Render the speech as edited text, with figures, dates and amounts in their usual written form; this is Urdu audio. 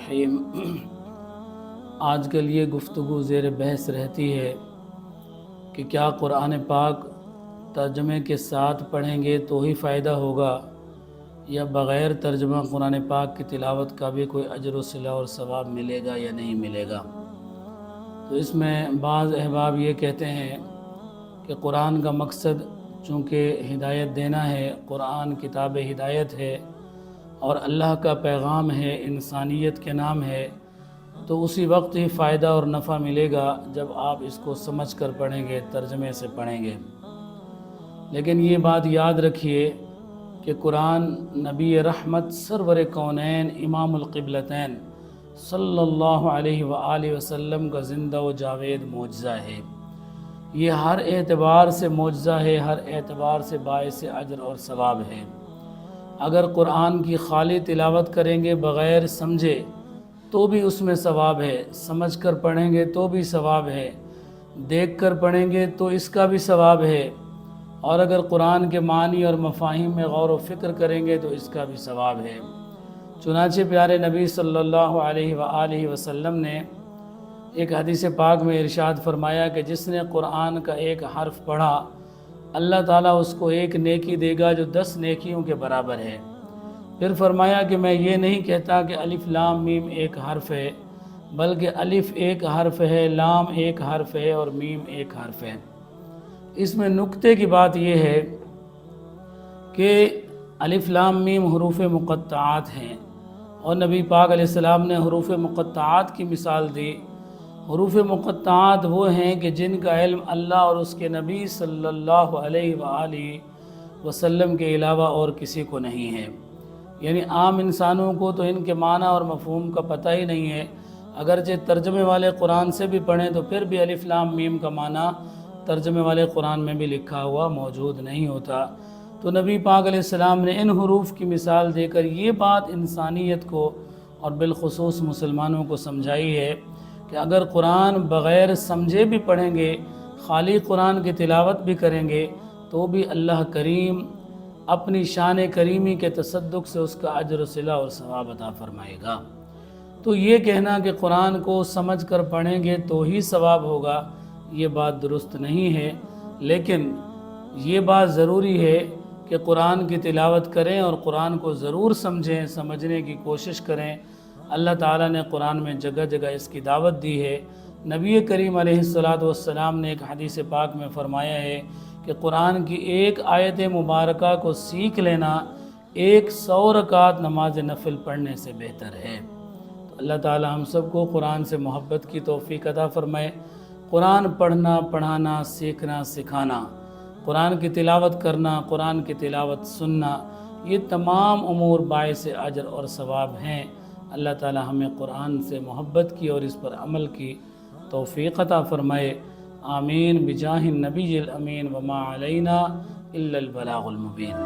الرحیم۔ آج کل یہ گفتگو زیر بحث رہتی ہے کہ کیا قرآن پاک ترجمے کے ساتھ پڑھیں گے تو ہی فائدہ ہوگا یا بغیر ترجمہ قرآن پاک کی تلاوت کا بھی کوئی اجر و صلہ اور ثواب ملے گا یا نہیں ملے گا۔ تو اس میں بعض احباب یہ کہتے ہیں کہ قرآن کا مقصد چونکہ ہدایت دینا ہے، قرآن کتاب ہدایت ہے اور اللہ کا پیغام ہے، انسانیت کے نام ہے، تو اسی وقت ہی فائدہ اور نفع ملے گا جب آپ اس کو سمجھ کر پڑھیں گے، ترجمے سے پڑھیں گے۔ لیکن یہ بات یاد رکھیے کہ قرآن نبی رحمت سرور کونین امام القبلتین صلی اللہ علیہ وآلہ وسلم کا زندہ و جاوید معجزہ ہے۔ یہ ہر اعتبار سے معجزہ ہے، ہر اعتبار سے باعث اجر اور ثواب ہے۔ اگر قرآن کی خالی تلاوت کریں گے بغیر سمجھے تو بھی اس میں ثواب ہے، سمجھ کر پڑھیں گے تو بھی ثواب ہے، دیکھ کر پڑھیں گے تو اس کا بھی ثواب ہے، اور اگر قرآن کے معنی اور مفاہیم میں غور و فکر کریں گے تو اس کا بھی ثواب ہے۔ چنانچہ پیارے نبی صلی اللہ علیہ وآلہ وسلم نے ایک حدیث پاک میں ارشاد فرمایا کہ جس نے قرآن کا ایک حرف پڑھا اللہ تعالیٰ اس کو ایک نیکی دے گا جو 10 نیکیوں کے برابر ہے۔ پھر فرمایا کہ میں یہ نہیں کہتا کہ الف لام میم ایک حرف ہے، بلکہ الف ایک حرف ہے، لام ایک حرف ہے اور میم ایک حرف ہے۔ اس میں نکتے کی بات یہ ہے کہ الف لام میم حروف مقطعات ہیں اور نبی پاک علیہ السلام نے حروف مقطعات کی مثال دی۔ حروف مقطعات وہ ہیں کہ جن کا علم اللہ اور اس کے نبی صلی اللہ علیہ وآلہ وسلم کے علاوہ اور کسی کو نہیں ہے، یعنی عام انسانوں کو تو ان کے معنی اور مفہوم کا پتہ ہی نہیں ہے، اگرچہ ترجمے والے قرآن سے بھی پڑھیں تو پھر بھی الف لام میم کا معنی ترجمے والے قرآن میں بھی لکھا ہوا موجود نہیں ہوتا۔ تو نبی پاک علیہ السلام نے ان حروف کی مثال دے کر یہ بات انسانیت کو اور بالخصوص مسلمانوں کو سمجھائی ہے کہ اگر قرآن بغیر سمجھے بھی پڑھیں گے، خالی قرآن کی تلاوت بھی کریں گے تو بھی اللہ کریم اپنی شان کریمی کے تصدق سے اس کا اجر و صلہ اور ثواب عطا فرمائے گا۔ تو یہ کہنا کہ قرآن کو سمجھ کر پڑھیں گے تو ہی ثواب ہوگا، یہ بات درست نہیں ہے، لیکن یہ بات ضروری ہے کہ قرآن کی تلاوت کریں اور قرآن کو ضرور سمجھیں، سمجھنے کی کوشش کریں۔ اللہ تعالیٰ نے قرآن میں جگہ جگہ اس کی دعوت دی ہے۔ نبی کریم علیہ السلام نے ایک حدیث پاک میں فرمایا ہے کہ قرآن کی ایک آیت مبارکہ کو سیکھ لینا 100 رکعت نماز نفل پڑھنے سے بہتر ہے۔ تو اللہ تعالیٰ ہم سب کو قرآن سے محبت کی توفیق عطا فرمائے۔ قرآن پڑھنا، پڑھانا، سیکھنا، سکھانا، قرآن کی تلاوت کرنا، قرآن کی تلاوت سننا، یہ تمام امور باعث اجر اور ثواب ہیں۔ اللہ تعالیٰ ہمیں قرآن سے محبت کی اور اس پر عمل کی توفیق عطا فرمائے۔ آمین بجاہ النبی الامین وما علینا الا البلاغ المبین۔